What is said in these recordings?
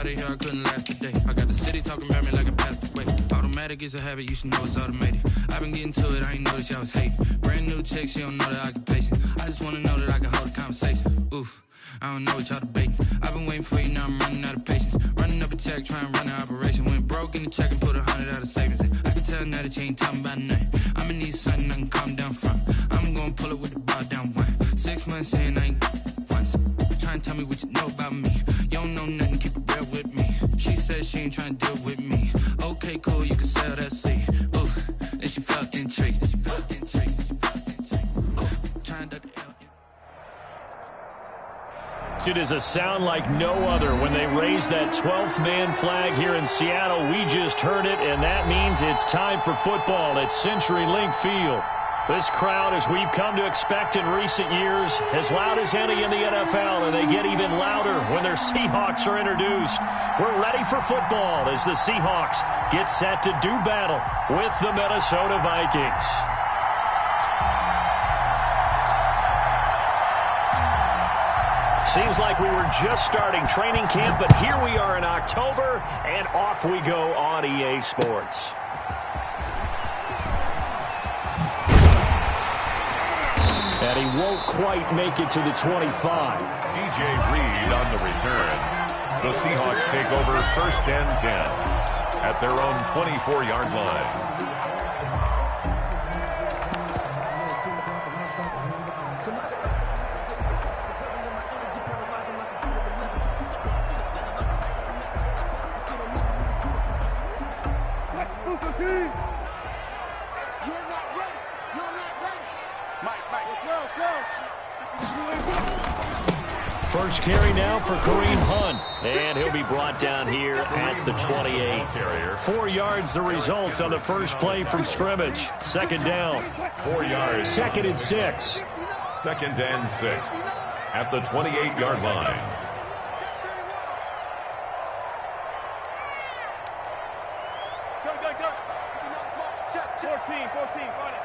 Here, I couldn't last today. I got the city talking about me like a passed away. Automatic is a habit, you should know it's automated. I've been getting to it, I ain't noticed y'all was hating. Brand new chick, she don't know the occupation. I just wanna know that I can hold a conversation. Oof, I don't know what y'all debating. I've been waiting for you, now I'm running out of patience. Running up a check, trying to run an operation. Went broke in the check and put 100 out of savings in. I can tell now that you ain't talking about nothing. I'ma need something I can calm down from. I'm gonna pull it with the bar down one. 6 months in, I ain't once. Trying to tell me what you know about me. You don't know nothing, keep it real with me. She said she ain't trying to deal with me. Okay, cool, you can sell that seed. Ooh, and she felt intrigued. It is a sound like no other when they raise that 12th man flag here in Seattle. We just heard it, and that means it's time for football at CenturyLink Field. This crowd, as we've come to expect in recent years, as loud as any in the NFL, and they get even louder when their Seahawks are introduced. We're ready for football as the Seahawks get set to do battle with the Minnesota Vikings. Seems like we were just starting training camp, but here we are in October, and off we go on EA Sports. And he won't quite make it to the 25. DJ Reed on the return. The Seahawks take over 1st and 10 at their own 24-yard line. First carry now for Kareem Hunt, and he'll be brought down here at the 28. 4 yards the result on the first play from scrimmage. 2nd down. 4 yards. 2nd and 6. 2nd and 6 at the 28-yard line. Go. 14, find it.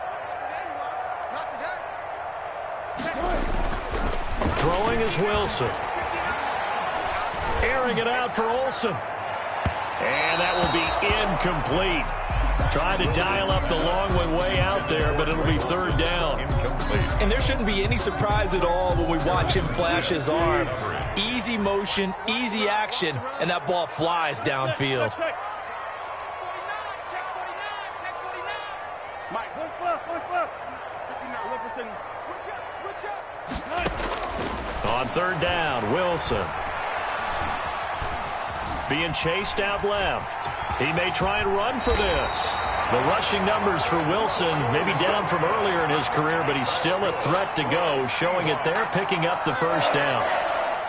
Not today. Throwing is Wilson. Airing it out for Olsen. And that will be incomplete. Trying to dial up the long way out there, but it'll be 3rd down. Incomplete. And there shouldn't be any surprise at all when we watch him flash his arm. Easy motion, easy action, and that ball flies downfield. Mike, one flip. Switch up. On 3rd down, Wilson. Being chased out left. He may try and run for this. The rushing numbers for Wilson may be down from earlier in his career, but he's still a threat to go, showing it there, picking up the 1st down.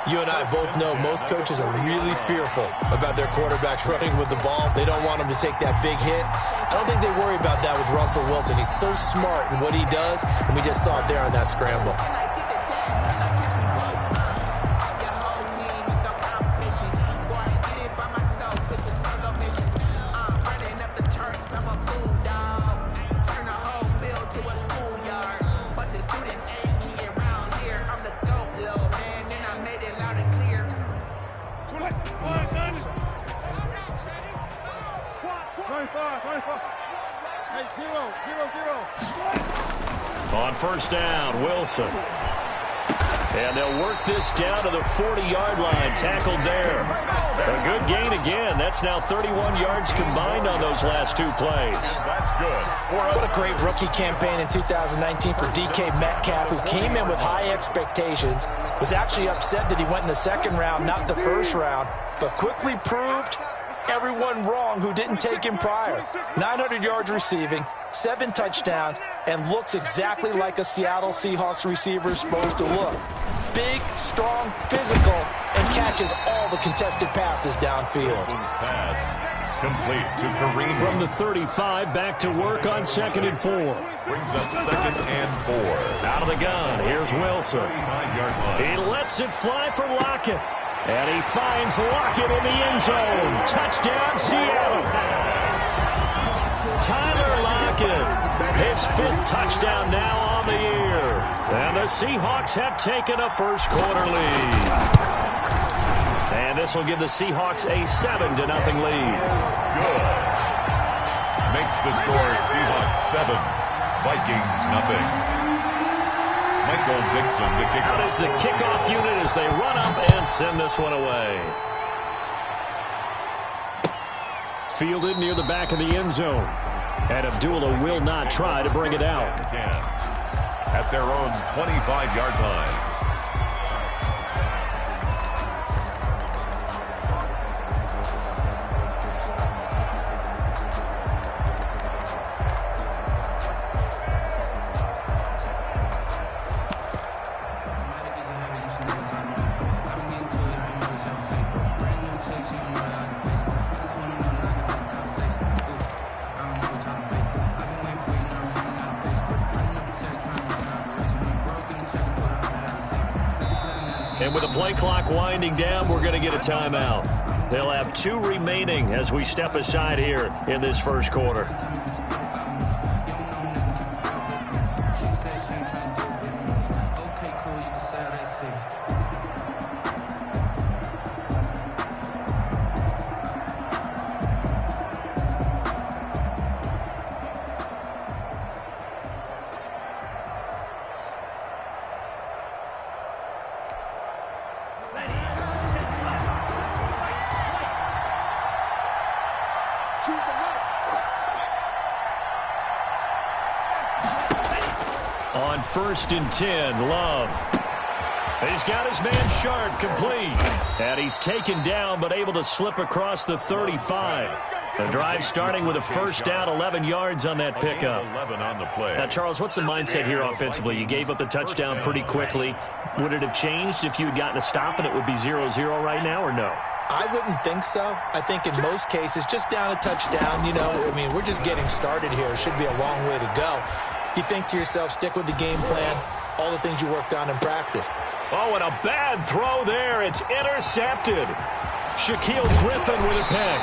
You and I both know most coaches are really fearful about their quarterbacks running with the ball. They don't want him to take that big hit. I don't think they worry about that with Russell Wilson. He's so smart in what he does, and we just saw it there on that scramble. On 1st down, Wilson. And they'll work this down to the 40-yard line. Tackled there. A good gain again. That's now 31 yards combined on those last 2 plays. That's good. What a great rookie campaign in 2019 for DK Metcalf, who came in with high expectations, was actually upset that he went in the 2nd round, not the 1st round, but quickly proved everyone wrong who didn't take him prior. 900 yards receiving, 7 touchdowns, and looks exactly like a Seattle Seahawks receiver is supposed to look. Big, strong, physical, and catches all the contested passes downfield. Wilson's pass complete to Kareem. From the 35, back to work on 2nd and 4. Brings up 2nd and 4. Out of the gun, here's Wilson. 39-yard line. He lets it fly for Lockett. And he finds Lockett in the end zone. Touchdown, Seattle. Tyler Lockett, his 5th touchdown now on the year. And the Seahawks have taken a first quarter lead. And this will give the Seahawks a 7-0 lead. Good. Makes the score Seahawks 7, Vikings nothing. Michael Dixon to kick Out off. is the kickoff unit as they run up and send this one away. Fielded near the back of the end zone. And Abdullah will not try to bring it out. At their own 25-yard line. And with the play clock winding down, we're going to get a timeout. They'll have 2 remaining as we step aside here in this first quarter. On 1st and 10, Love. He's got his man Sharp complete. And he's taken down but able to slip across the 35. The drive starting with a first down, 11 yards on that pickup. 11 on the play. Now, Charles, what's the mindset here offensively? You gave up the touchdown pretty quickly. Would it have changed if you had gotten a stop and it would be 0-0 right now, or no? I wouldn't think so. I think in most cases, just down a touchdown, you know, I mean, we're just getting started here. It should be a long way to go. You think to yourself, stick with the game plan, all the things you worked on in practice. Oh, and a bad throw there. It's intercepted. Shaquille Griffin with a pick.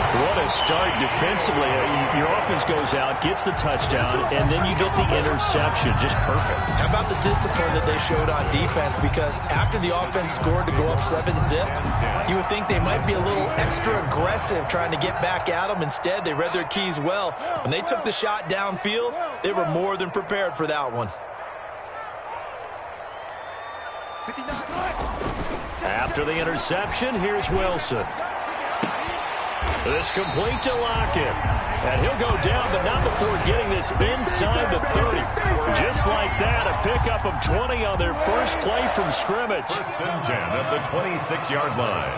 What a start defensively. Your offense goes out, gets the touchdown, and then you get the interception. Just perfect. How about the discipline that they showed on defense? Because after the offense scored to go up 7-zip, you would think they might be a little extra aggressive trying to get back at them. Instead, they read their keys well. When they took the shot downfield, they were more than prepared for that one. After the interception, here's Wilson. This complete to Lockett. And he'll go down, but not before getting this inside the 30. Just like that, a pickup of 20 on their first play from scrimmage. 1st and 10 at the 26-yard line.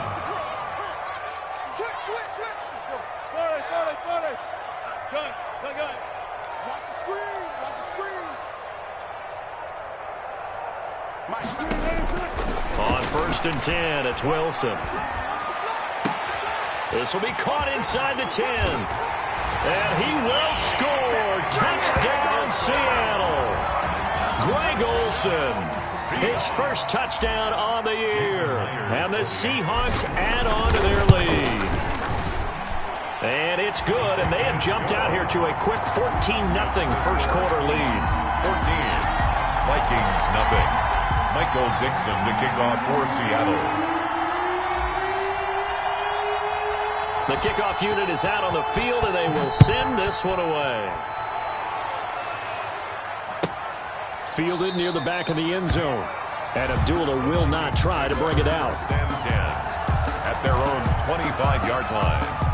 Switch. Good. Watch the screen. On 1st and 10, it's Wilson. This will be caught inside the 10. And he will score. Touchdown, Seattle. Greg Olsen, his first touchdown on the year. And the Seahawks add on to their lead. And it's good, and they have jumped out here to a quick 14-0 first quarter lead. 14, Vikings nothing. Michael Dixon to kick off for Seattle. The kickoff unit is out on the field, and they will send this one away. Fielded near the back of the end zone. And Abdullah will not try to bring it out. 1st and 10 at their own 25-yard line.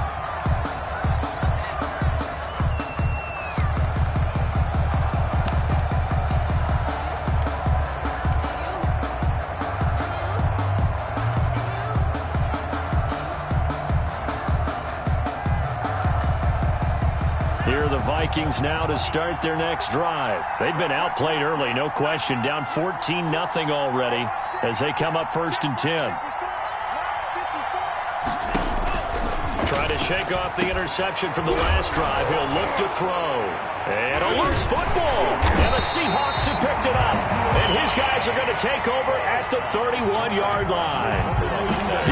Vikings now to start their next drive. They've been outplayed early, no question. Down 14-0 already as they come up 1st and 10. Trying to shake off the interception from the last drive. He'll look to throw. And a loose football. And the Seahawks have picked it up. And his guys are going to take over at the 31-yard line.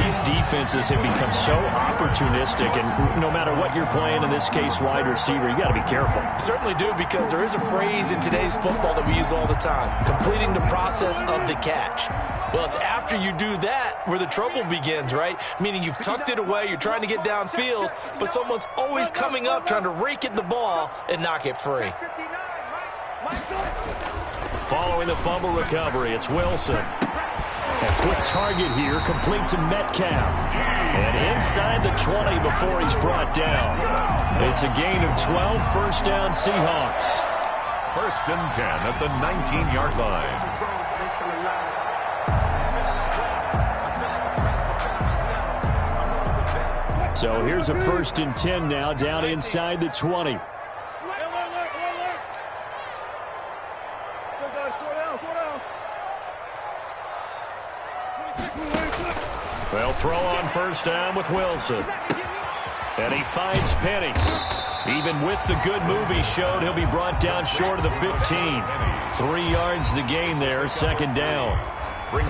These defenses have become so opportunistic, and no matter what you're playing, in this case wide receiver, you got to be careful. Certainly do, because there is a phrase in today's football that we use all the time: completing the process of the catch. Well, it's after you do that where the trouble begins, right? Meaning you've tucked it away, you're trying to get downfield, but someone's always coming up trying to rake at the ball and knock it free. Following the fumble recovery, it's Wilson. A quick target here, complete to Metcalf. And inside the 20 before he's brought down. It's a gain of 12, first down Seahawks. First and 10 at the 19-yard line. So here's a first and 10 now, down inside the 20. They'll throw on first down with Wilson. And he finds Penny. Even with the good move he showed, he'll be brought down short of the 15. 3 yards the gain there, second down.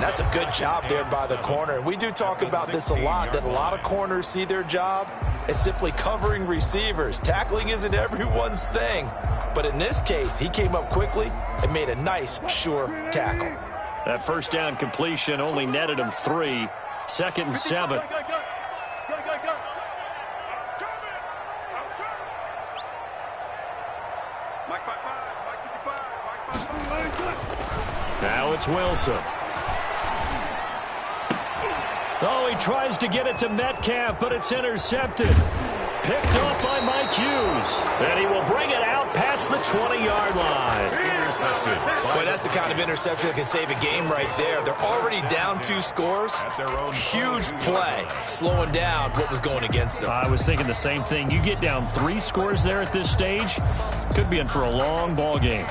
That's a good job there by the corner. We do talk about this a lot, that a lot of corners see their job as simply covering receivers. Tackling isn't everyone's thing. But in this case, he came up quickly and made a nice, sure tackle. That first down completion only netted him 3. Second and 7. Now it's Wilson. Oh, he tries to get it to Metcalf, but it's intercepted. Picked off by Mike Hughes. And he will bring it out past the 20-yard line. Intercepted. Boy, that's the kind of interception that can save a game right there. They're already down 2 scores. Huge play, slowing down what was going against them. I was thinking the same thing. You get down 3 scores there at this stage, could be in for a long ball game.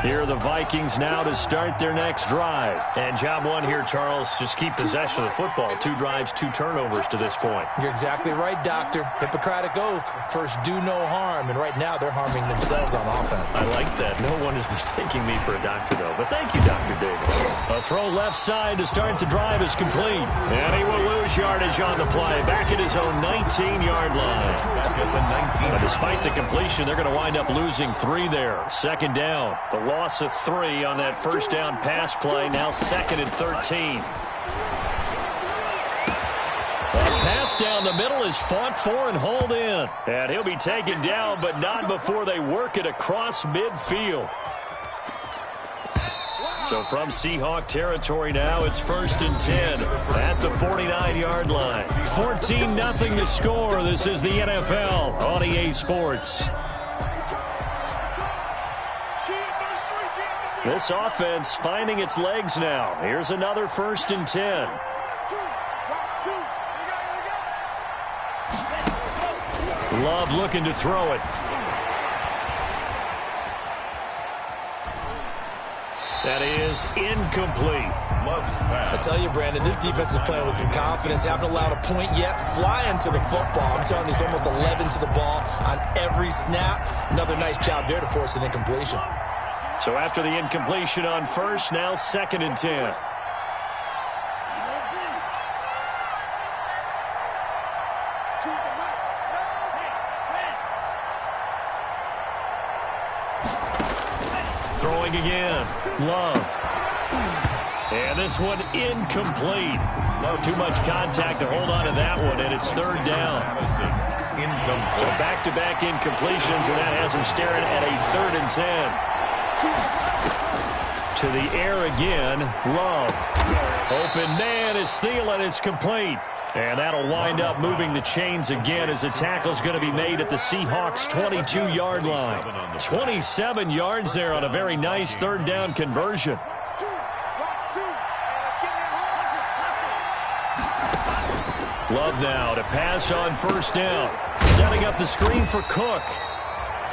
Here are the Vikings now to start their next drive. And job one here, Charles, just keep possession of the football. 2 drives, 2 turnovers to this point. You're exactly right, Doctor. Hippocratic oath. First, do no harm. And right now, they're harming themselves on offense. I like that. No one is mistaking me for a doctor, though. But thank you, Dr. Davis. A throw left side to start the drive is complete. And he will lose yardage on the play. Back at his own 19-yard line. But despite the completion, they're going to wind up losing 3 there. Second down. The loss of 3 on that first down pass play. Now second and 13. A pass down the middle is fought for and hauled in. And he'll be taken down, but not before they work it across midfield. So from Seahawk territory now, it's first and 10 at the 49-yard line. 14-0 to score. This is the NFL on EA Sports. This offense finding its legs now. Here's another first and 10. Love looking to throw it. That is incomplete. I tell you, Brandon, this defense is playing with some confidence. Haven't allowed a point yet. Flying to the football. I'm telling you, it's almost 11 to the ball on every snap. Another nice job there to force an incompletion. So after the incompletion on first, now second and 10. Throwing again. Love. And this one incomplete. Too much contact to hold on to that one, and it's third down. So back-to-back incompletions, and that has him staring at a third and 10. To the air again. Love. Open man is Thielen. It's complete. And that'll wind up moving the chains again as a tackle's going to be made at the Seahawks' 22-yard line. 27 yards there on a very nice third down conversion. Love now to pass on first down. Setting up the screen for Cook.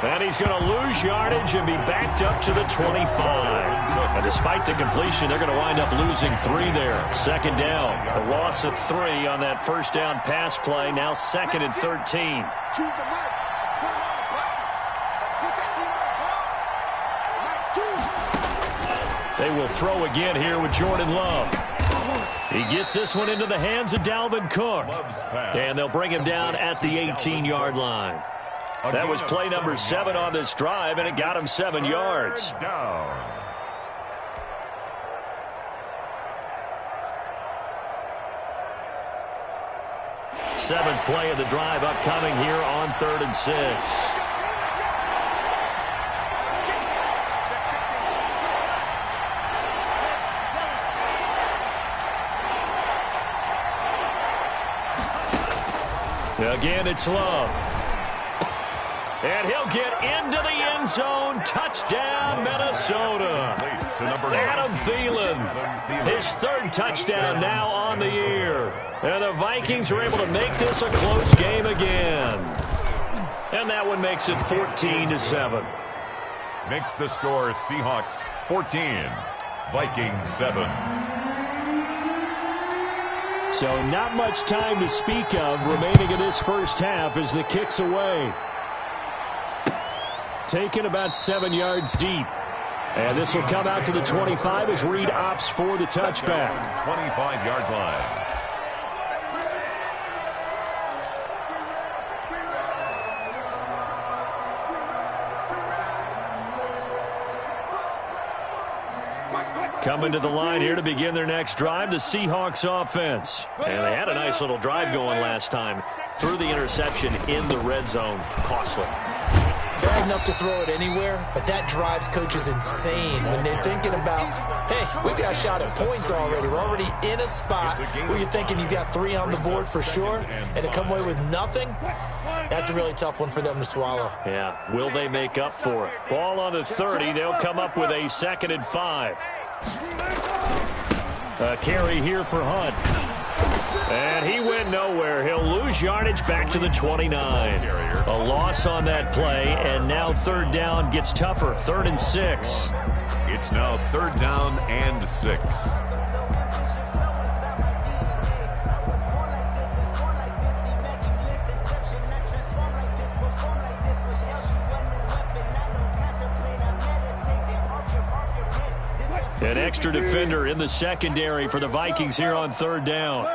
And he's going to lose yardage and be backed up to the 25. And despite the completion, they're going to wind up losing 3 there. Second down. The loss of 3 on that first down pass play. Now second and 13. They will throw again here with Jordan Love. He gets this one into the hands of Dalvin Cook. And they'll bring him down at the 18-yard line. That was play number 7 on this drive, and it got him 7 yards. Seventh play of the drive upcoming here on 3rd and 6. Again, it's Love. And he'll get into the end zone. Touchdown, Minnesota. Adam Thielen, his 3rd touchdown now on the year. And the Vikings are able to make this a close game again. And that one makes it 14-7. Makes the score Seahawks 14, Vikings 7. So not much time to speak of remaining in this first half as the kick's away. Taken about 7 yards deep. And this will come out to the 25 as Reed opts for the touchback. 25-yard line. Coming to the line here to begin their next drive, the Seahawks offense. And they had a nice little drive going last time. Threw the interception in the red zone. Costly. Bad enough to throw it anywhere, but that drives coaches insane when they're thinking about, hey, we got a shot at points already. We're already in a spot where you're thinking you got 3 on the board for sure, and to come away with nothing, that's a really tough one for them to swallow. Yeah, will they make up for it? Ball on the 30. They'll come up with a 2nd and 5. A carry here for Hunt. And he went nowhere. He'll lose yardage back to the 29. A loss on that play, and now 3rd down gets tougher. 3rd and 6. It's now 3rd down and 6. An extra defender in the secondary for the Vikings here on 3rd down.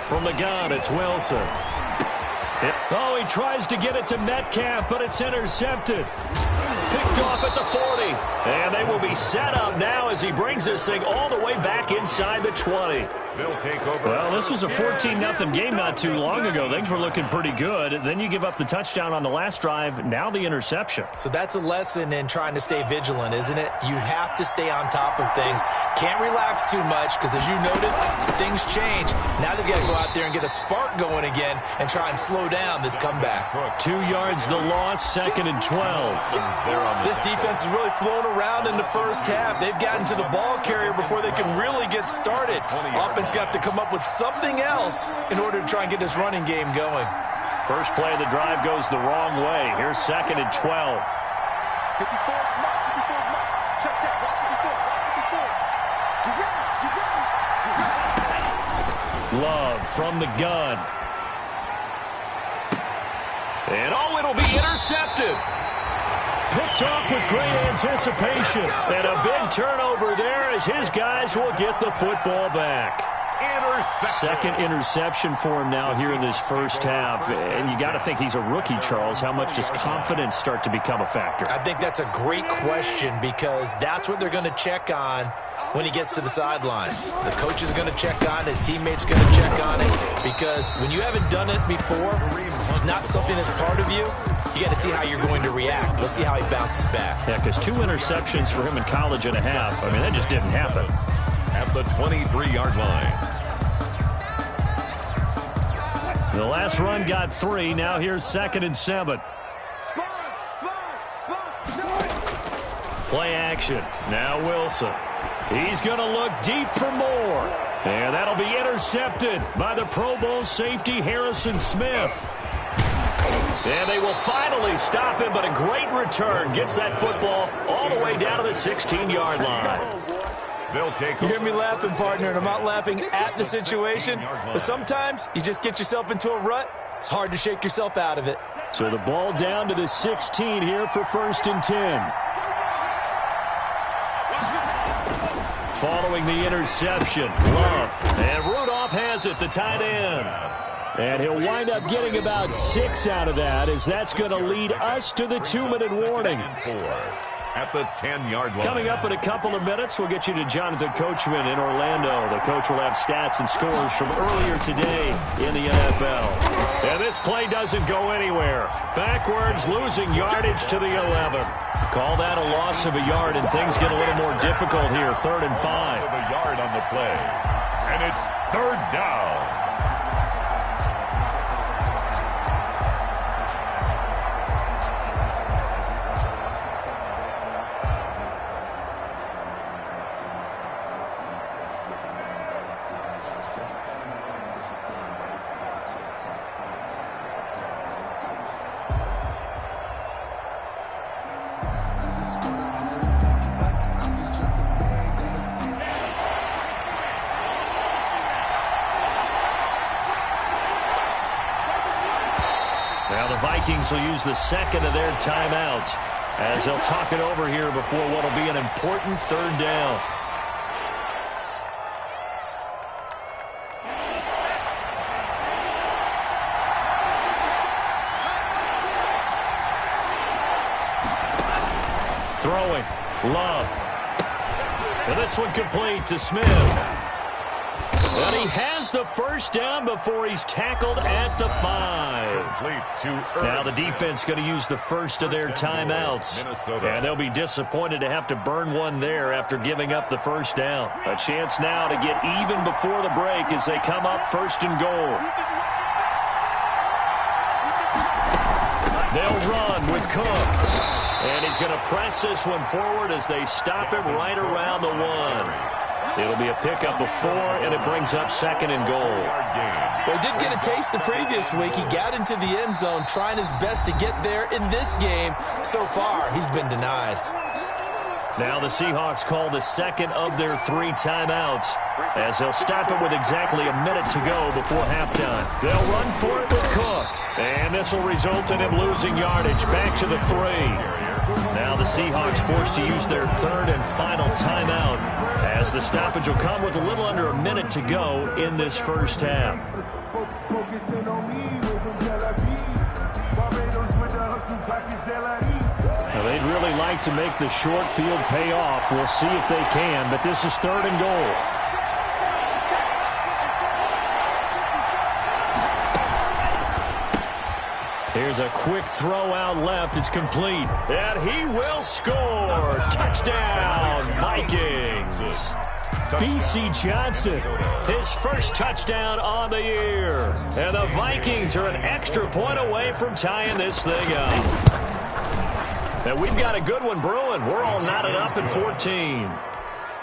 From the gun, it's Wilson. Oh, he tries to get it to Metcalf, but it's intercepted. Picked off at the 40. And they will be set up now as he brings this thing all the way back inside the 20. They'll take over. Well, this was a 14-0 game not too long ago. Things were looking pretty good. Then you give up the touchdown on the last drive. Now the interception. So that's a lesson in trying to stay vigilant, isn't it? You have to stay on top of things. Can't relax too much because, as you noted, things change. Now they've got to go out there and get a spark going again and try and slow down this comeback. 2 yards the loss, 2nd and 12. This defense has really flown around in the first half. They've gotten to the ball carrier before they can really get started. Offense got to come up with something else in order to try and get this running game going. First play of the drive goes the wrong way. Here's 2nd and 12. Love from the gun. And oh, it'll be intercepted. Picked off with great anticipation. And a big turnover there as his guys will get the football back. Second interception for him now here in this first half. And you got to think he's a rookie, Charles. How much does confidence start to become a factor? I think that's a great question because that's what they're going to check on when he gets to the sidelines. The coach is going to check on, his teammates going to check on it, because when you haven't done it before, it's not something that's part of you. You got to see how you're going to react. Let's see how he bounces back. Yeah, because 2 interceptions for him in college and a half. I mean, that just didn't happen. At the 23-yard line. The last run got 3. Now here's 2nd and 7. Play action. Now Wilson. He's going to look deep for more. And that'll be intercepted by the Pro Bowl safety Harrison Smith. And they will finally stop him, but a great return gets that football all the way down to the 16-yard line. They'll take. You hear me laughing, partner, and I'm not laughing at the situation, but sometimes you just get yourself into a rut. It's hard to shake yourself out of it. So the ball down to the 16 here for 1st and 10. following the interception. Love. And Rudolph has it, the tight end. And he'll wind up getting about 6 out of that, as that's going to lead us to the 2-minute warning. At the 10-yard line. Coming up in a couple of minutes, we'll get you to Jonathan Coachman in Orlando. The coach will have stats and scores from earlier today in the NFL. And this play doesn't go anywhere. Backwards, losing yardage to the 11. Call that a loss of a yard, and things get a little more difficult here. 3rd and 5. Of a yard on the play. And it's 3rd down. Now the Vikings will use the second of their timeouts as they'll talk it over here before what will be an important 3rd down. Throwing. Love. And this one complete to Smith. And he has the 1st down before he's tackled at the 5. Now the defense going to use the first of their timeouts. And they'll be disappointed to have to burn one there after giving up the 1st down. A chance now to get even before the break as they come up 1st and goal. They'll run with Cook. And he's going to press this one forward as they stop him right around the 1. It'll be a pickup of 4, and it brings up 2nd and goal. Well, he did get a taste the previous week. He got into the end zone trying his best to get there in this game. So far, he's been denied. Now the Seahawks call the 2nd of their 3 timeouts as they'll stop it with exactly a minute to go before halftime. They'll run for it with Cook. And this will result in him losing yardage back to the 3. Now the Seahawks forced to use their 3rd and final timeout as the stoppage will come with a little under a minute to go in this 1st half. Now they'd really like to make the short field pay off. We'll see if they can, but this is 3rd and goal. Here's a quick throw out left. It's complete. And he will score. Touchdown, Vikings. B.C. Johnson, his 1st touchdown on the year. And the Vikings are an extra point away from tying this thing up. And we've got a good one brewing. We're all knotted up at 14.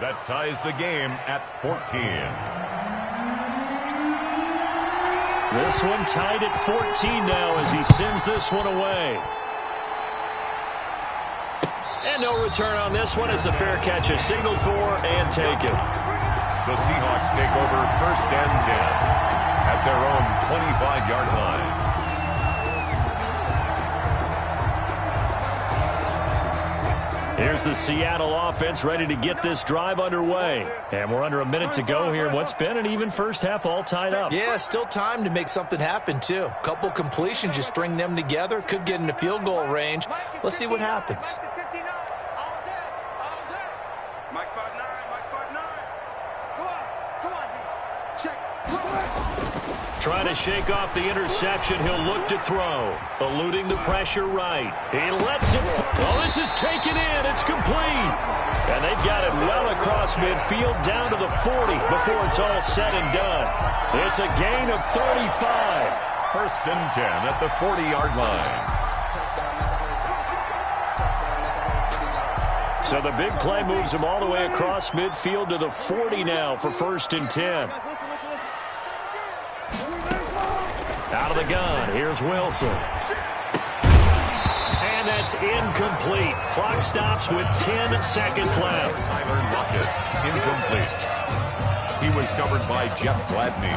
That ties the game at 14. This one tied at 14 now as he sends this one away. And no return on this one as the fair catch is signaled for and taken. The Seahawks take over 1st and 10 at their own 25-yard line. Here's the Seattle offense ready to get this drive underway. And we're under a minute to go here in what's been an even 1st half all tied up. Yeah, still time to make something happen, too. A couple completions, you string them together, could get into field goal range. Let's see what happens. Trying to shake off the interception. He'll look to throw. Eluding the pressure right. He lets it. Oh, this is taken in. It's complete. And they've got it well across midfield down to the 40 before it's all said and done. It's a gain of 35. 1st and 10 at the 40-yard line. So the big play moves him all the way across midfield to the 40 now for 1st and 10. Out of the gun, here's Wilson. And that's incomplete. Clock stops with 10 seconds left. Tyler Lockett, incomplete. He was covered by Jeff Gladney.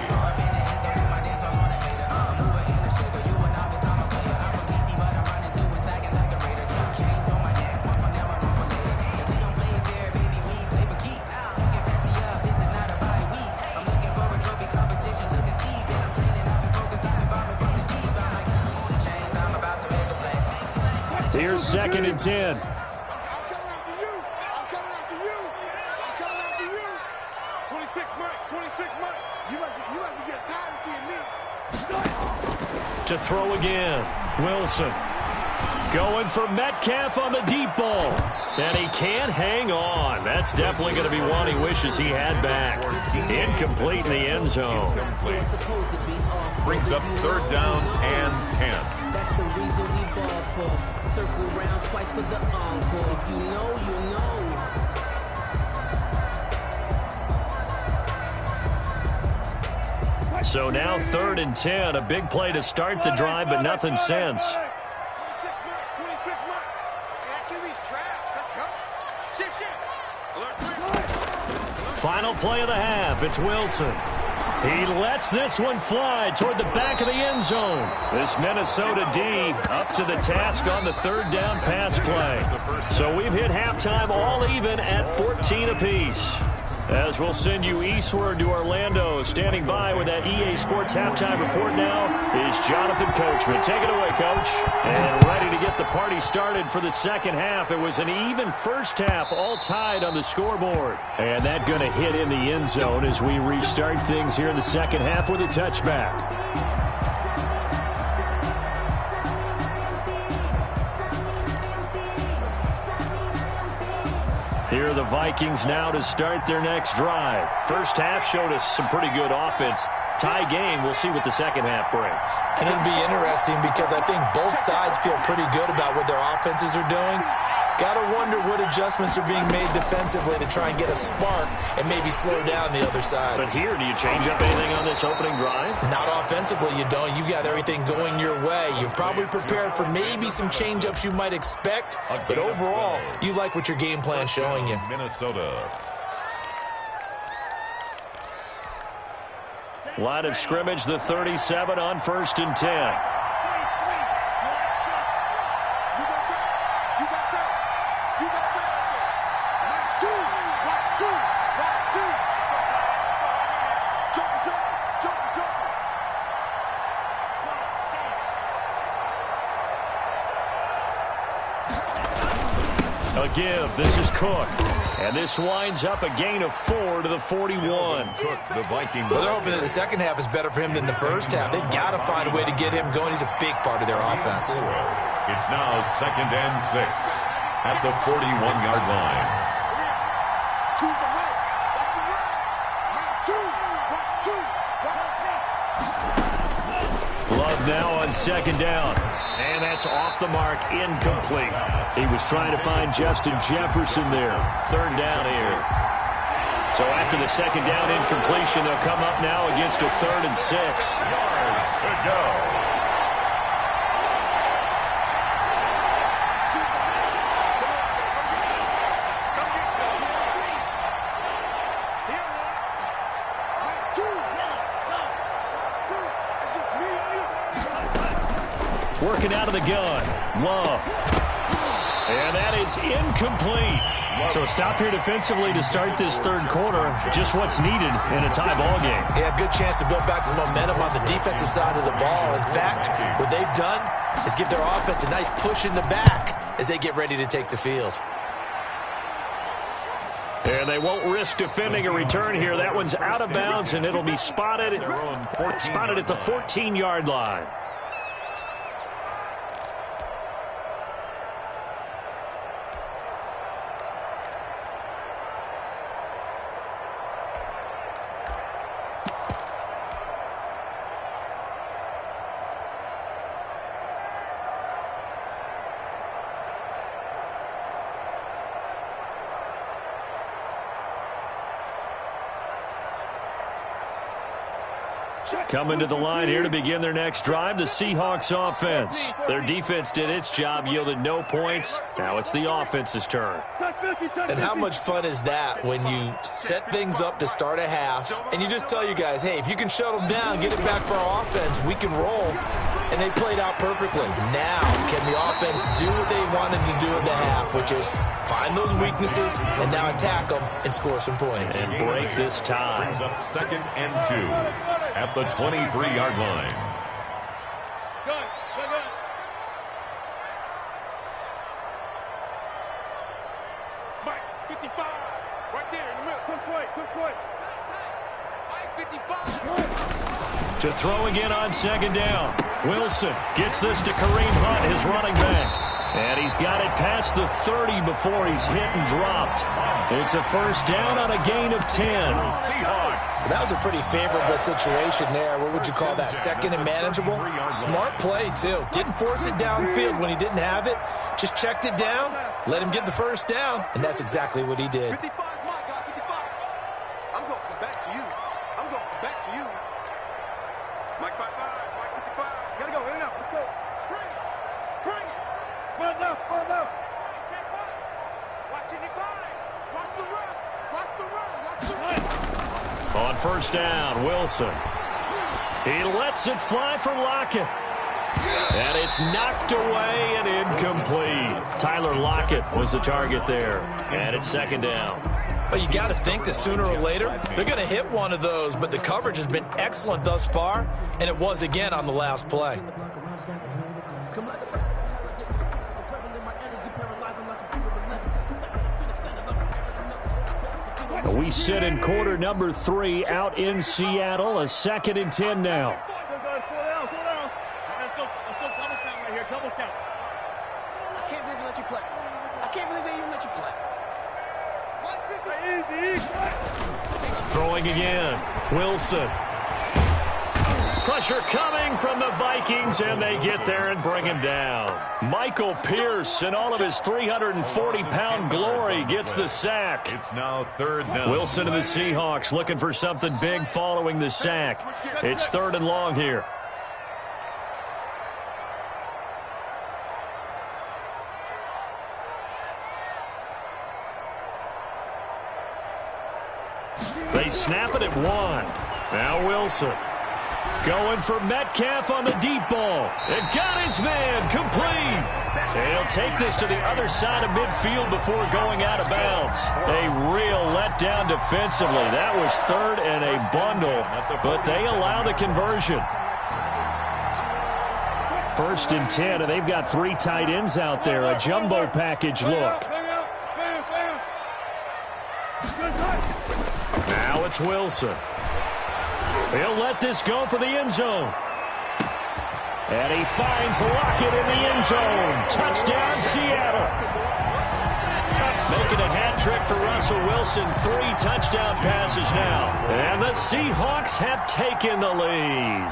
Here's 2nd and 10. I'm coming after you. I'm coming after you. I'm coming after you. 26 Mike. 26 Mike. You must be getting tired of seeing me. To throw again. Wilson. Going for Metcalf on the deep ball. And he can't hang on. That's definitely going to be one he wishes he had back. Incomplete in the end zone. Brings up 3rd down and 10. That's the reason we ball for. Circle round twice for the encore. If you know, you know. So now 3rd and 10. A big play to start the drive, but nothing since. 26 Mike. Yeah, QB's trash. Let's go. Shit. Final play of the half. It's Wilson. He lets this one fly toward the back of the end zone. This Minnesota D up to the task on the 3rd down pass play. So we've hit halftime all even at 14 apiece. As we'll send you eastward to Orlando. Standing by with that EA Sports halftime report now is Jonathan Coachman. Take it away, Coach. And ready to get the party started for the second half. It was an even first half, all tied on the scoreboard. And that going to hit in the end zone as we restart things here in the second half with a touchback. Here are the Vikings now to start their next drive. First half showed us some pretty good offense. Tie game, we'll see what the second half brings. And it'll be interesting because I think both sides feel pretty good about what their offenses are doing. Got to wonder what adjustments are being made defensively to try and get a spark and maybe slow down the other side. But here, do you change up anything on this opening drive? Not offensively, you don't. You got everything going your way. You've probably prepared for maybe some change-ups you might expect, but overall, you like what your game plan's showing you. Minnesota. Line of scrimmage, the 37 on 1st and 10. A give. This is Cook. And this winds up a gain of 4 to the 41. Cook, the Viking. Well, they're hoping that the second half is better for him than the first half. They've got to find a way to get him going. He's a big part of their offense. It's now 2nd and 6 at the 41-yard line. Choose the right. That's the right. Mark 2. Watch 2. Love now on 2nd down. And that's off the mark, incomplete. He was trying to find Justin Jefferson there. 3rd down here. So after the 2nd down incompletion, they'll come up now against a 3rd and 6. Yards to go. Working out of the gun. Love. And that is incomplete. So a stop here defensively to start this 3rd quarter. Just what's needed in a tie ball game. Yeah, good chance to build back some momentum on the defensive side of the ball. In fact, what they've done is give their offense a nice push in the back as they get ready to take the field. And they won't risk defending a return here. That one's out of bounds, and it'll be spotted at the 14-yard line. Coming to the line here to begin their next drive, the Seahawks offense. Their defense did its job, yielded no points. Now it's the offense's turn. And how much fun is that when you set things up to start a half and you just tell you guys, hey, if you can shut them down, get it back for our offense, we can roll. And they played out perfectly. Now, can the offense do what they wanted to do in the half, which is find those weaknesses and now attack them and score some points. And break this tie. Brings up 2nd and 2 at the 23-yard line. Good. To throw again on second down. Wilson gets this to Kareem Hunt, his running back. And he's got it past the 30 before he's hit and dropped. It's a first down on a gain of 10. That was a pretty favorable situation there. What would you call that? Second and manageable? Smart play, too. Didn't force it downfield when he didn't have it. Just checked it down, let him get the first down, and that's exactly what he did. 55 is my guy, 55. I'm going to come back to you. I'm going to come back to you. Mike 55, Mike 55. Got to go, in and out. Let's go. Bring it. Bring it. Run left, run left. Check one. Watch it, watch the run. Watch the run. Watch the run. On first down, Wilson. He lets it fly for Lockett. And it's knocked away and incomplete. Tyler Lockett was the target there. And it's second down. Well, you got to think that sooner or later they're going to hit one of those, but the coverage has been excellent thus far, and it was again on the last play. We sit in quarter number 3 out in Seattle. A 2nd and 10 now. I can't believe they let you play. I can't believe they even let you play. Throwing again. Wilson. Pressure coming from the Vikings, and they get there and bring him down. Michael Pierce, in all of his 340-pound glory, gets the sack. It's now third down. Wilson and the Seahawks looking for something big following the sack. It's 3rd and long here. They snap it at 1. Now Wilson. Going for Metcalf on the deep ball. And got his man complete. And he'll take this to the other side of midfield before going out of bounds. A real letdown defensively. That was 3rd and a bundle, but they allow the conversion. 1st and 10, and they've got 3 tight ends out there. A jumbo package look. Now it's Wilson. He'll let this go for the end zone. And he finds Lockett in the end zone. Touchdown, Seattle. Making a hat trick for Russell Wilson. 3 touchdown passes now. And the Seahawks have taken the lead.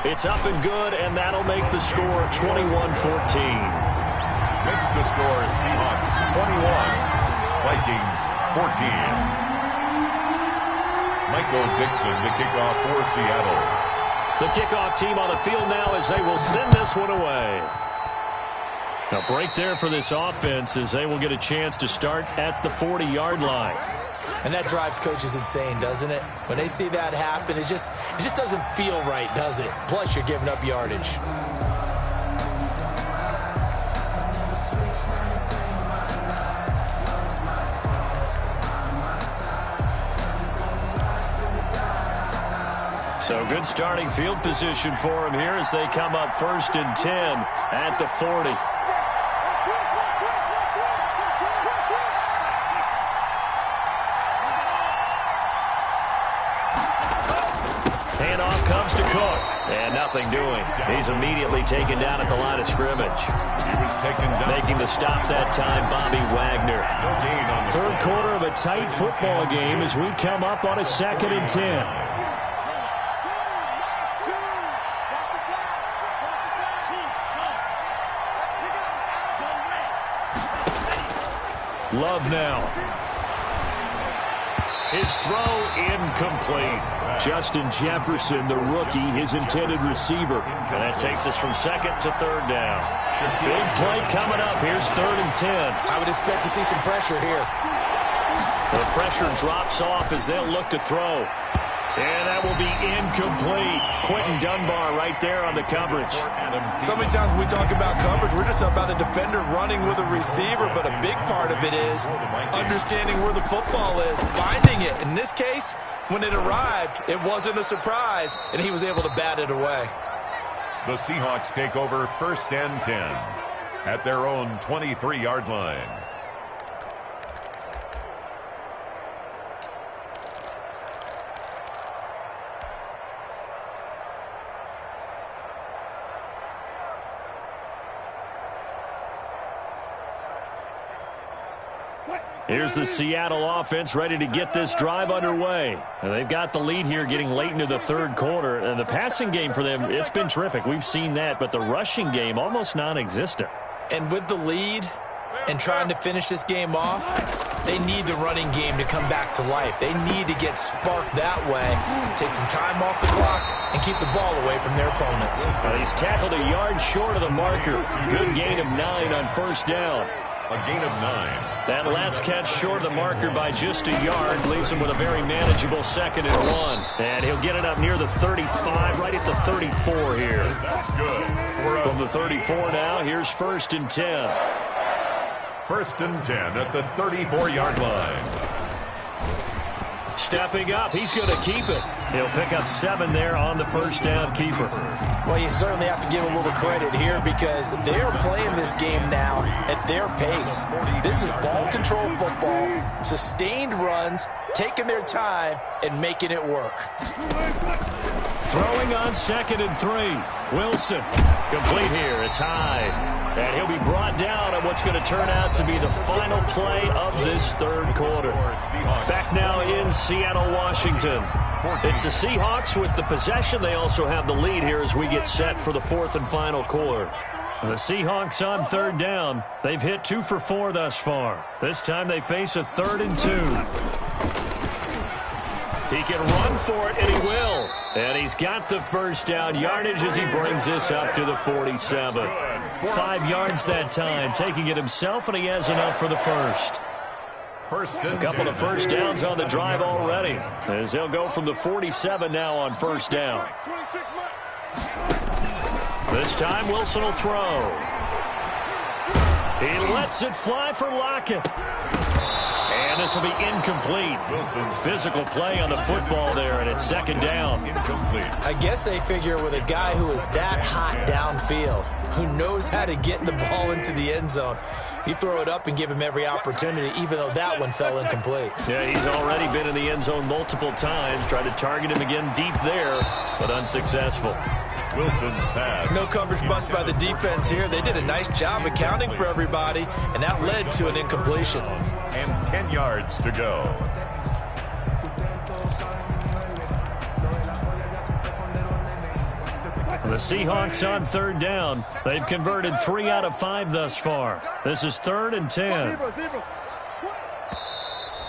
It's up and good, and that'll make the score 21-14. Makes the score Seahawks 21, Vikings 14. Michael Dixon, the kickoff for Seattle. The kickoff team on the field now as they will send this one away. A break there for this offense as they will get a chance to start at the 40-yard line. And that drives coaches insane, doesn't it? When they see that happen, it just doesn't feel right, does it? Plus, you're giving up yardage. So good starting field position for him here as they come up 1st and 10 at the 40. Handoff comes to Cook. And nothing doing. He's immediately taken down at the line of scrimmage. He was taken down. Making the stop that time, Bobby Wagner. No gain on the 3rd quarter of a tight football game as we come up on a 2nd and 10. Love now. His throw incomplete. Justin Jefferson, the rookie, his intended receiver. And that takes us from 2nd to 3rd down. Big play coming up. Here's 3rd and 10. I would expect to see some pressure here. The pressure drops off as they'll look to throw. And that will be incomplete. Quentin Dunbar right there on the coverage. So many times when we talk about coverage, we're just about a defender running with a receiver, but a big part of it is understanding where the football is, finding it. In this case, when it arrived, it wasn't a surprise, and he was able to bat it away. The Seahawks take over 1st and 10 at their own 23-yard line. Here's the Seattle offense ready to get this drive underway. And they've got the lead here getting late into the third quarter. And the passing game for them, it's been terrific. We've seen that. But the rushing game, almost non-existent. And with the lead and trying to finish this game off, they need the running game to come back to life. They need to get sparked that way, take some time off the clock, and keep the ball away from their opponents. He's tackled a yard short of the marker. Good gain of 9 on first down. A gain of 9. That last catch short of the marker by just a yard leaves him with a very manageable 2nd and 1. And he'll get it up near the 35, right at the 34 here. That's good. From the 34 now, here's 1st and 10. 1st and 10 at the 34-yard line. Stepping up, he's going to keep it. He'll pick up 7 there on the first down keeper. Well, you certainly have to give a little credit here because they're playing this game now at their pace. This is ball control football, sustained runs, taking their time, and making it work. Throwing on 2nd and 3. Wilson, complete here. It's high. And he'll be brought down on what's going to turn out to be the final play of this third quarter. Back now in Seattle, Washington. It's the Seahawks with the possession. They also have the lead here as we get set for the 4th and final quarter. The Seahawks on 3rd down. They've hit 2 for 4 thus far. This time they face a 3rd and 2. He can run for it, and he will. And he's got the first down yardage as he brings this up to the 47. 5 yards that time, taking it himself, and he has enough for the first. A couple of first downs on the drive already, as they'll go from the 47 now on first down. This time, Wilson will throw. He lets it fly for Lockett. And this will be incomplete. Physical play on the football there, and it's 2nd down. Incomplete. I guess they figure with a guy who is that hot downfield, who knows how to get the ball into the end zone, you throw it up and give him every opportunity, even though that one fell incomplete. Yeah, he's already been in the end zone multiple times, tried to target him again deep there, but unsuccessful. Wilson's pass. No coverage bust by the defense here. They did a nice job accounting for everybody, and that led to an incompletion. And 10 yards to go. The Seahawks on 3rd down. They've converted 3 out of 5 thus far. This is 3rd and 10.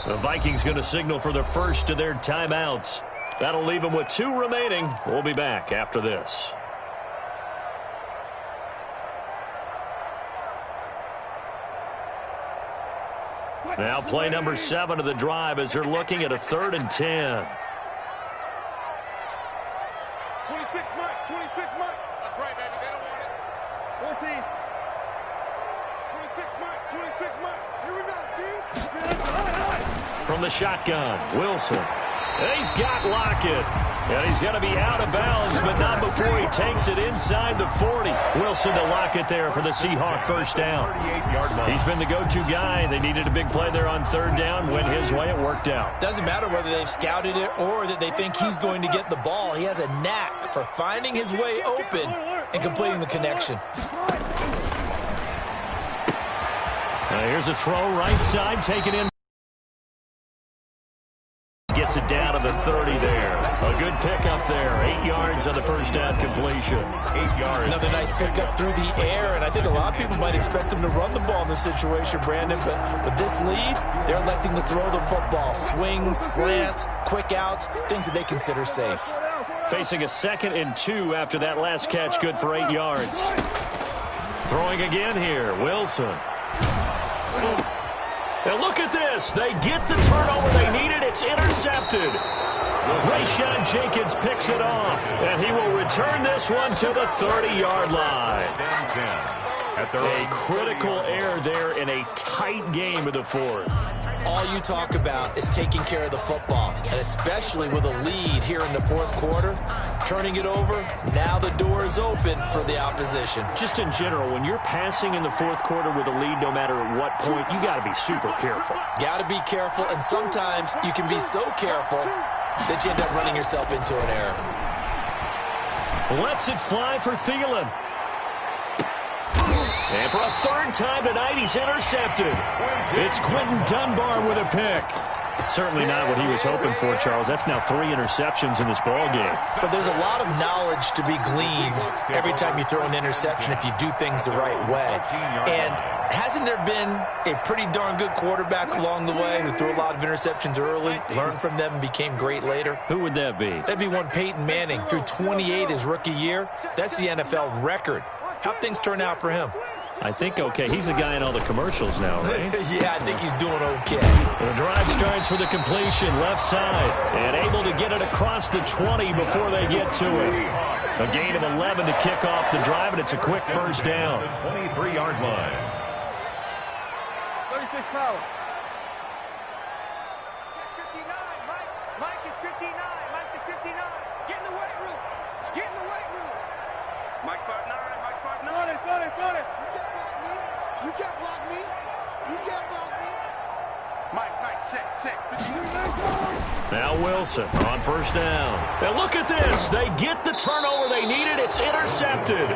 The Vikings going to signal for the first of their timeouts. That'll leave them with 2 remaining. We'll be back after this. Now play number 7 of the drive as they're looking at a 3rd and 10. 26 Mike, 26 Mike. That's right, baby. They don't want it. 14. 26 Mike, 26 Mike. Here we go, G. From the shotgun, Wilson. And he's got Lockett. And he's going to be out of bounds, but not before he takes it inside the 40. Wilson to Lockett there for the Seahawk first down. He's been the go-to guy. They needed a big play there on 3rd down. Went his way. It worked out. Doesn't matter whether they've scouted it or that they think he's going to get the ball. He has a knack for finding his way open and completing the connection. Here's a throw right side, taken in. Gets it down to the 30 there. A good pickup there. 8 yards on the first down completion. 8 yards. Another nice pickup through the air, and I think a lot of people might expect them to run the ball in this situation, Brandon, but with this lead, they're electing to throw the football. Swings, slants, quick outs, things that they consider safe. Facing a 2nd and 2 after that last catch, good for 8 yards. Throwing again here, Wilson. And look at this. They get the turnover they needed. It's intercepted. Rayshawn Jenkins picks it off, and he will return this one to the 30-yard line. A critical error there in a tight game of the 4th. All you talk about is taking care of the football, and especially with a lead here in the 4th quarter, turning it over, now the door is open for the opposition. Just in general, when you're passing in the 4th quarter with a lead, no matter at what point, you got to be super careful. Got to be careful, and sometimes you can be so careful that you end up running yourself into an error. Lets it fly for Thielen. And for a third time tonight, he's intercepted. It's Quentin Dunbar with a pick. Certainly not what he was hoping for, Charles. That's now 3 interceptions in this ball game. But there's a lot of knowledge to be gleaned every time you throw an interception if you do things the right way. And hasn't there been a pretty darn good quarterback along the way who threw a lot of interceptions early, learned from them, and became great later? Who would that be? That'd be one Peyton Manning. Threw 28 his rookie year. That's the NFL record. How'd things turn out for him? I think okay. He's the guy in all the commercials now, right? Yeah, I think he's doing okay. The drive starts with a completion left side and able to get it across the 20 before they get to it. A gain of 11 to kick off the drive, and it's a quick first down. 23-yard line. 36 power. 59, Mike. Mike is 59. Mike is 59. Get in the weight room. Get in the weight room. Mike 5'9". Mike 5'9". Got it. You can't block me. You can't block me. Mike, check. Now Wilson on first down. And look at this. They get the turnover they needed. It's intercepted.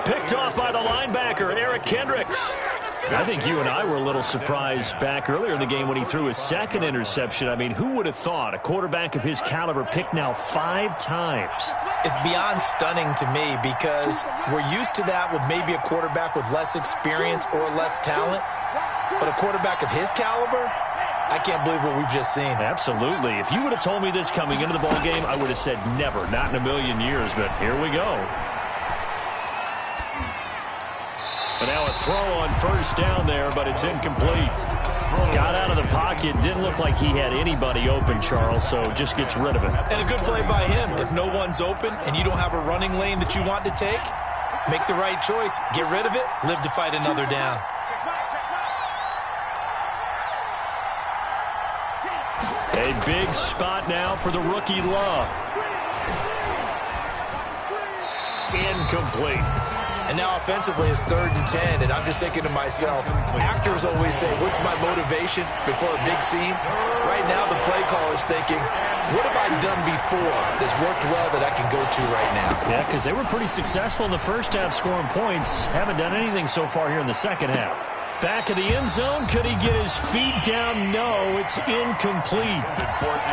Picked off by the linebacker, Eric Kendricks. I think you and I were a little surprised back earlier in the game when he threw his second interception. I mean, who would have thought a quarterback of his caliber picked now 5 times? It's beyond stunning to me because we're used to that with maybe a quarterback with less experience or less talent. But a quarterback of his caliber, I can't believe what we've just seen. Absolutely. If you would have told me this coming into the ball game, I would have said never, not in a million years. But here we go. And now a throw on first down there, but it's incomplete. Got out of the pocket. Didn't look like he had anybody open, Charles, so just gets rid of it. And a good play by him. If no one's open and you don't have a running lane that you want to take, make the right choice. Get rid of it. Live to fight another down. A big spot now for the rookie Love. Incomplete. And now offensively it's 3rd and 10, and I'm just thinking to myself, actors always say, what's my motivation before a big scene? Right now the play caller's thinking, what have I done before that's worked well that I can go to right now? Yeah, because they were pretty successful in the first half scoring points. Haven't done anything so far here in the second half. Back of the end zone. Could he get his feet down? No, it's incomplete.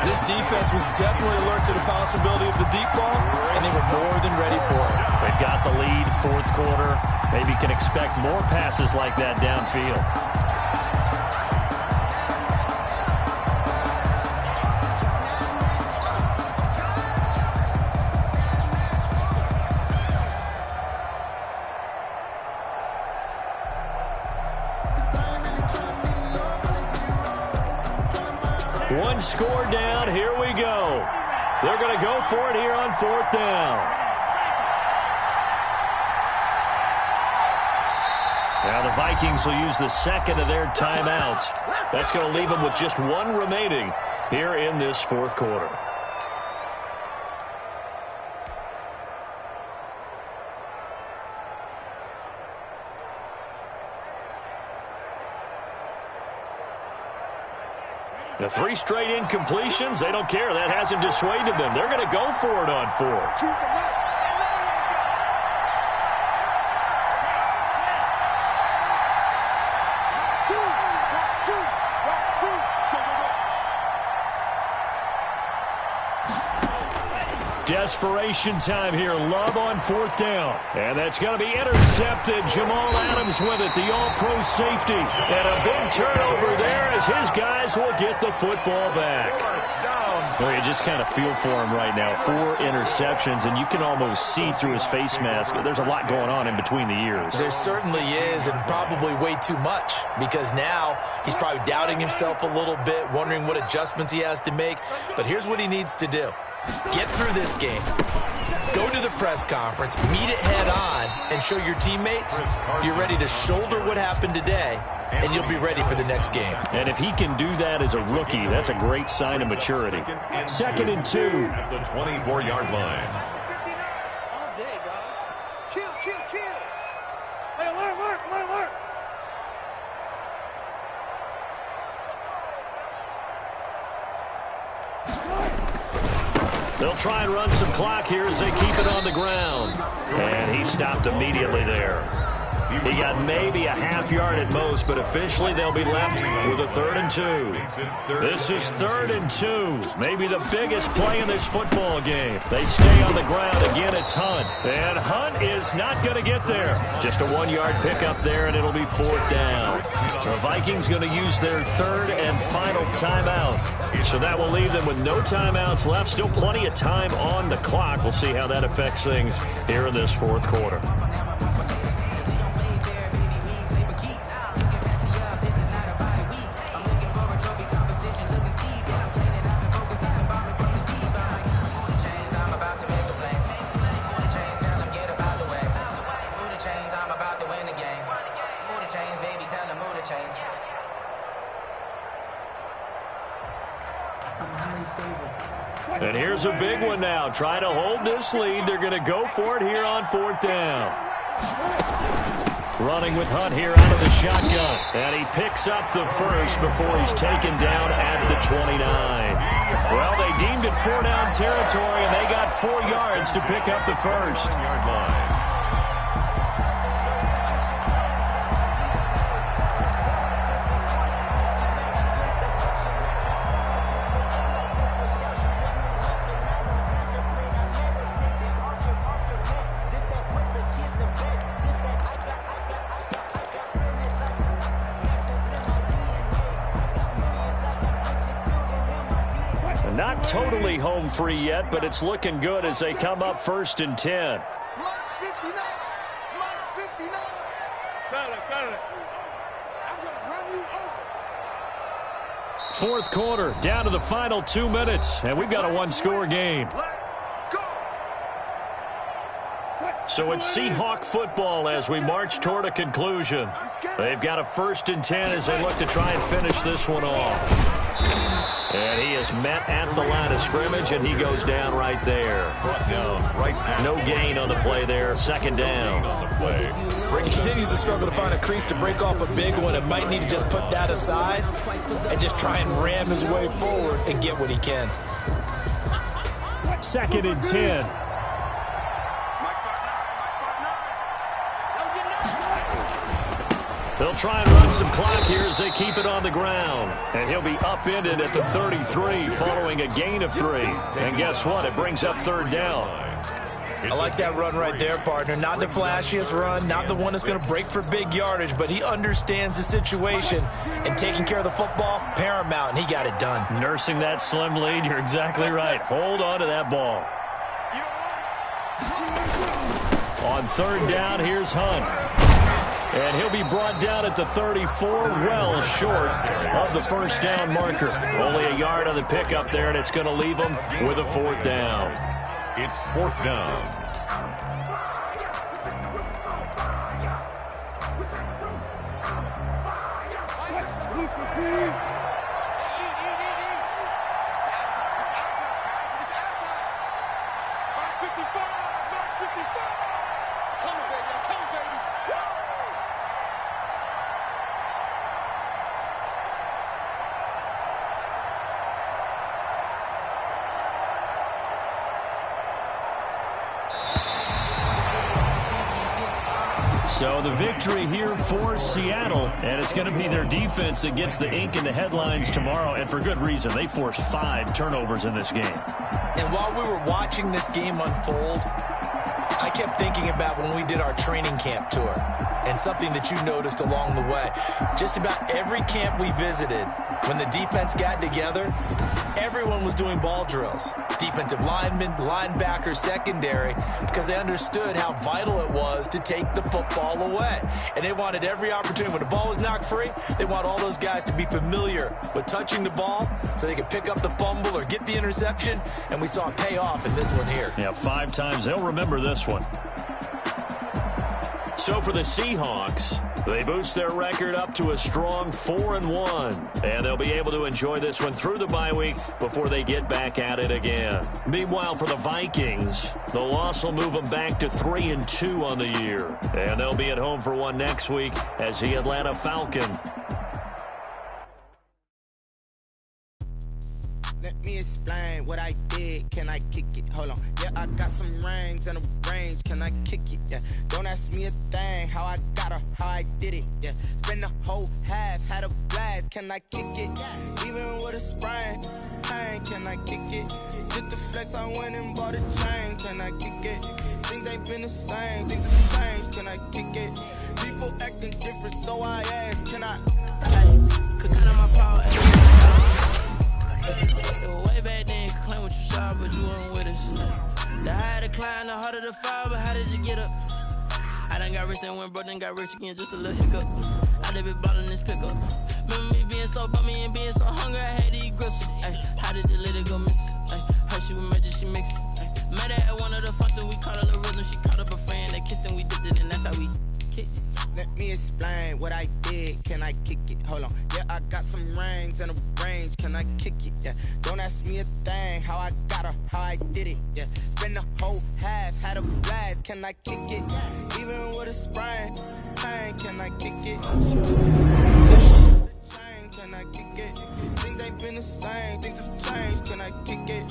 This defense was definitely alert to the possibility of the deep ball, and they were more than ready for it. They've got the lead, 4th quarter. Maybe can expect more passes like that downfield. One score down. Here we go. They're going to go for it here on 4th down. Now the Vikings will use the second of their timeouts. That's going to leave them with just 1 remaining here in this 4th quarter. The 3 straight incompletions, they don't care. That hasn't dissuaded them. They're going to go for it on 4th. Desperation time here. Love on 4th down. And that's going to be intercepted. Jamal Adams with it, the all-pro safety. And a big turnover there as his guys will get the football back. Well, you just kind of feel for him right now. 4 interceptions, and you can almost see through his face mask. There's a lot going on in between the ears. There certainly is, and probably way too much, because now he's probably doubting himself a little bit, wondering what adjustments he has to make. But here's what he needs to do. Get through this game. Go to the press conference, meet it head on, and show your teammates you're ready to shoulder what happened today, and you'll be ready for the next game. And if he can do that as a rookie, that's a great sign of maturity. 2nd and 2. At the 24-yard line. All day, dog. Kill. Hey, alert. They'll try and run some clock here as they keep it on the ground. And he stopped immediately there. He got maybe a half yard at most, but officially they'll be left with a 3rd and 2. This is 3rd and 2. Maybe the biggest play in this football game. They stay on the ground. Again, it's Hunt. And Hunt is not going to get there. Just a 1-yard pickup there, and it'll be 4th down. The Vikings going to use their 3rd and final timeout. So that will leave them with no timeouts left. Still plenty of time on the clock. We'll see how that affects things here in this 4th quarter. And here's a big one now. Trying to hold this lead. They're going to go for it here on 4th down. Running with Hunt here out of the shotgun. And he picks up the first before he's taken down at the 29. Well, they deemed it 4-down territory, and they got 4 yards to pick up the first. Not totally home free yet, but it's looking good as they come up 1st and 10. Fourth quarter, down to the final 2 minutes, and we've got a 1-score game. So it's Seahawk football as we march toward a conclusion. They've got a 1st and 10 as they look to try and finish this one off. And he is met at the line of scrimmage, and he goes down right there. No gain on the play there. 2nd down. He continues to struggle to find a crease to break off a big one and might need to just put that aside and just try and ram his way forward and get what he can. 2nd and 10. They'll try and run some clock here as they keep it on the ground. And he'll be upended at the 33 following a gain of 3. And guess what? It brings up 3rd down. I like that run right there, partner. Not the flashiest run, not the one that's going to break for big yardage, but he understands the situation, and taking care of the football, paramount, and he got it done. Nursing that slim lead, you're exactly right. Hold on to that ball. On 3rd down, here's Hunt. And he'll be brought down at the 34, well short of the 1st down marker. Only a yard on the pickup there, and it's going to leave him with a 4th down. It's 4th down. So the victory here for Seattle, and it's going to be their defense that gets the ink in the headlines tomorrow, and for good reason. They forced 5 turnovers in this game. And while we were watching this game unfold, I kept thinking about when we did our training camp tour and something that you noticed along the way. Just about every camp we visited, when the defense got together, everyone was doing ball drills. Defensive linemen, linebackers, secondary, because they understood how vital it was to take the football away. And they wanted every opportunity. When the ball was knocked free, they want all those guys to be familiar with touching the ball so they could pick up the fumble or get the interception, and we saw it pay off in this one here. Yeah, 5 times. They'll remember this one. So for the Seahawks, they boost their record up to a strong 4-1. And they'll be able to enjoy this one through the bye week before they get back at it again. Meanwhile, for the Vikings, the loss will move them back to 3-2 on the year. And they'll be at home for one next week as the Atlanta Falcons. Let me explain. explain what I did? Can I kick it? Hold on. Yeah, I got some rings and a range. Can I kick it? Yeah. Don't ask me a thing. How I got her, how I did it. Yeah. Spend the whole half, had a blast. Can I kick it? Even with a sprain. Pain, can I kick it? Just the flex, I went and bought a chain. Can I kick it? Things ain't been the same. Things have changed. Can I kick it? People acting different, so I ask. Can I? Could count on my power. Way back then, you could claim what you saw, but you weren't with us. The higher the climb, the harder the fall, but how did you get up? I done got rich and went broke, then got rich again, just a little hiccup. I done been ballin' this pickup. Remember me being so bummy and being so hungry, I had to eat gristle. Ay, how did the lady go miss? Ay, her she was magic, she mixed it. Met her at one of the functions, we caught her the rhythm, she caught up a friend, they kissed and we dipped it, and that's how we kicked it. Let me explain what I did. Can I kick it? Hold on. Yeah, I got some rings and a range. Can I kick it? Yeah. Don't ask me a thing. How I got her, how I did it. Yeah. Spend the whole half, had a blast. Can I kick it? Even with a sprain. Pain, can I kick it? Can I kick it? Things ain't been the same. Things have changed. Can I kick it?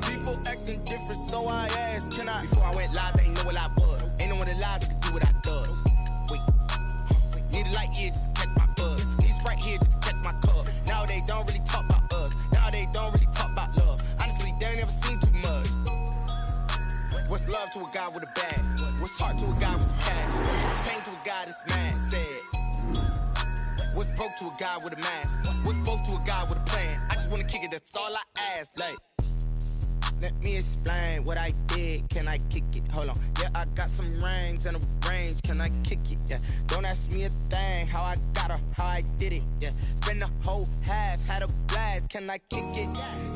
People acting different, so I asked. Can I? Before I went live, they ain't know what I was. Ain't no one alive that could do what I does. Wait. Need a light here just to catch my buzz. Need Sprite here just to catch my cup. Now they don't really talk about us. Now they don't really talk about love. Honestly, they ain't never seen too much. What's love to a guy with a bag? What's heart to a guy with cash? What's pain to a guy that's mad? Said. What's broke to a guy with a mask? What's both to a guy with a plan? I just wanna kick it, that's all I ask. Like, let me explain what I did. Can I kick it? Hold on. Yeah, I got some rings and a range. Can I kick it? Yeah. Don't ask me a thing. How I got her, how I did it. Yeah. Spend the whole half, had a blast. Can I kick it?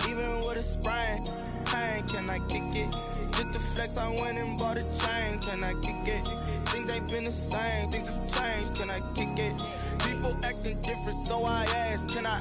Even with a sprain. Pain, can I kick it? Just the flex, I went and bought a chain. Can I kick it? Things ain't been the same. Things have changed. Can I kick it? People acting different, so I ask. Can I?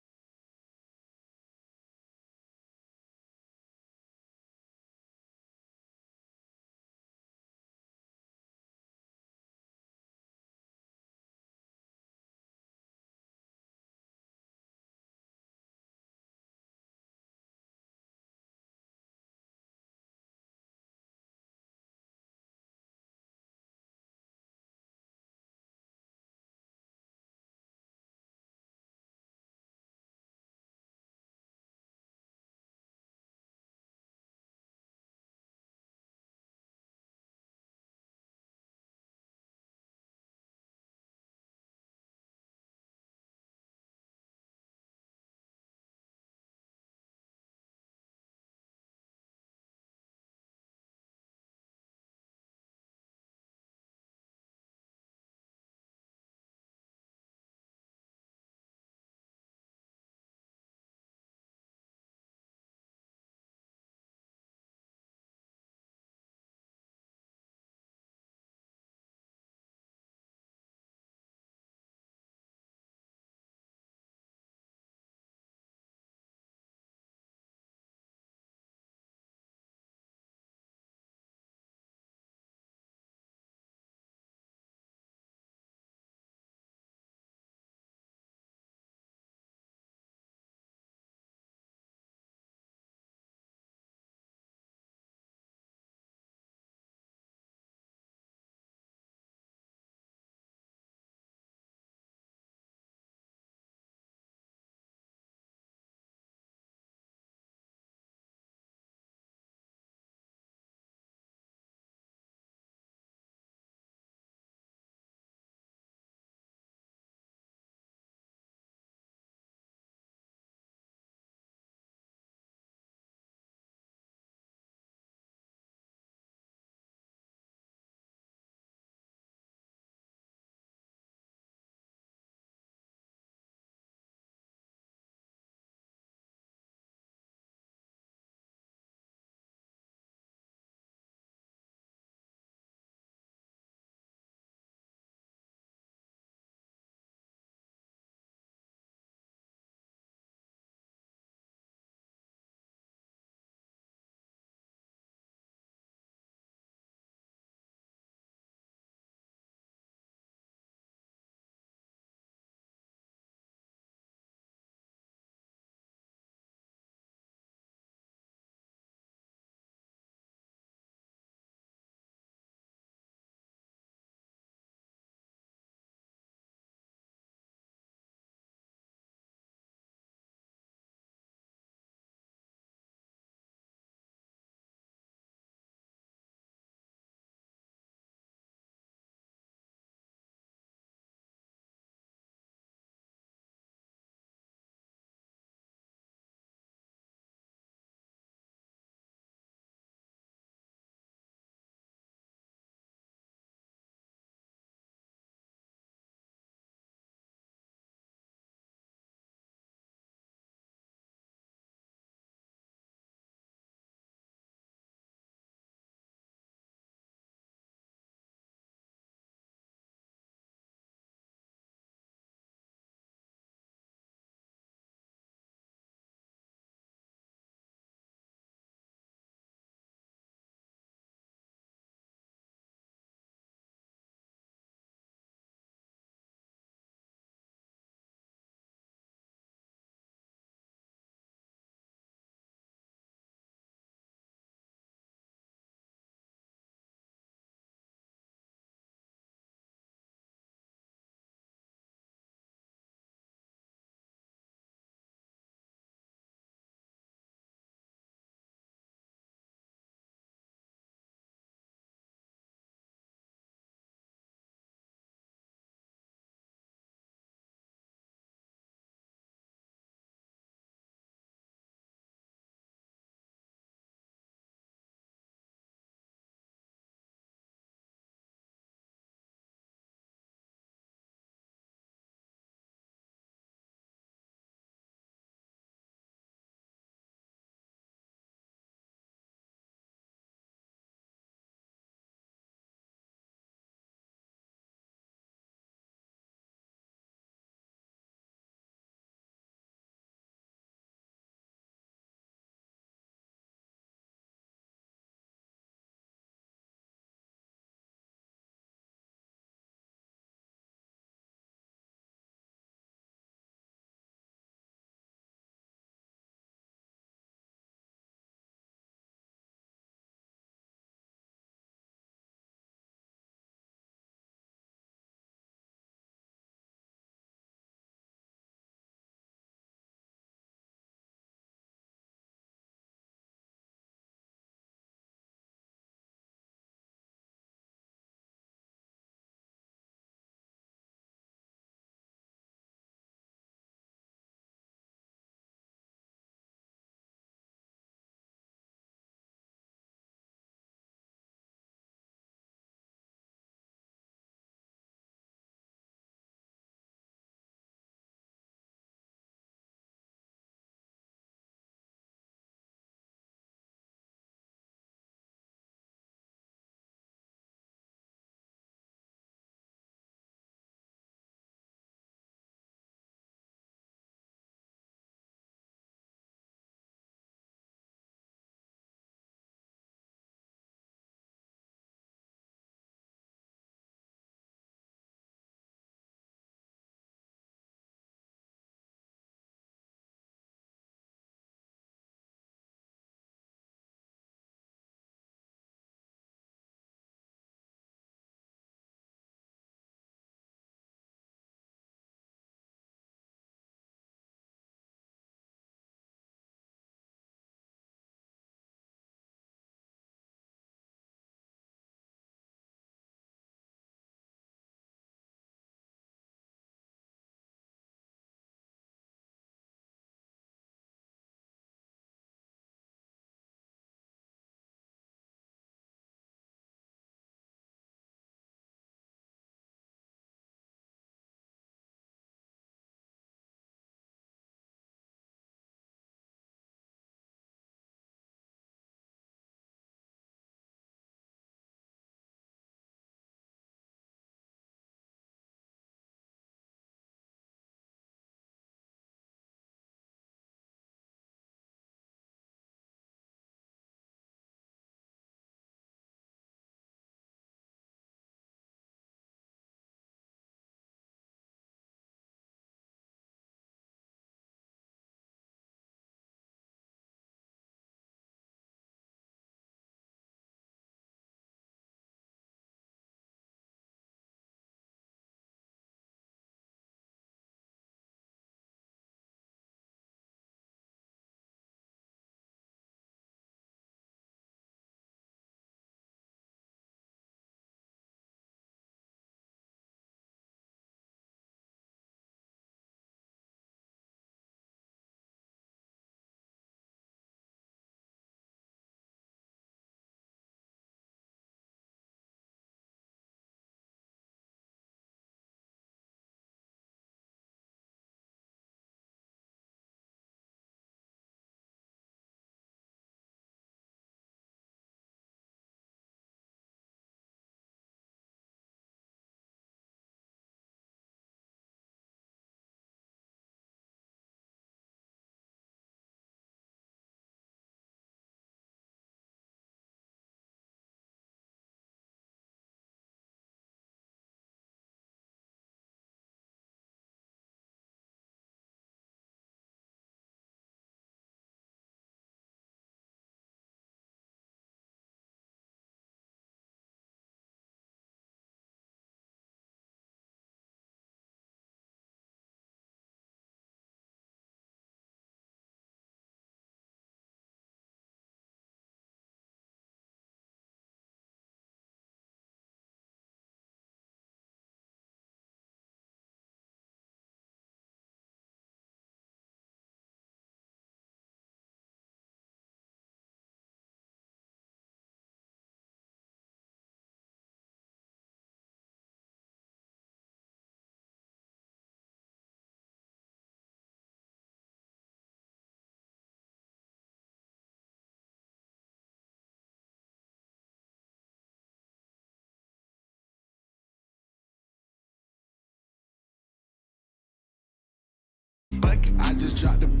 I just dropped the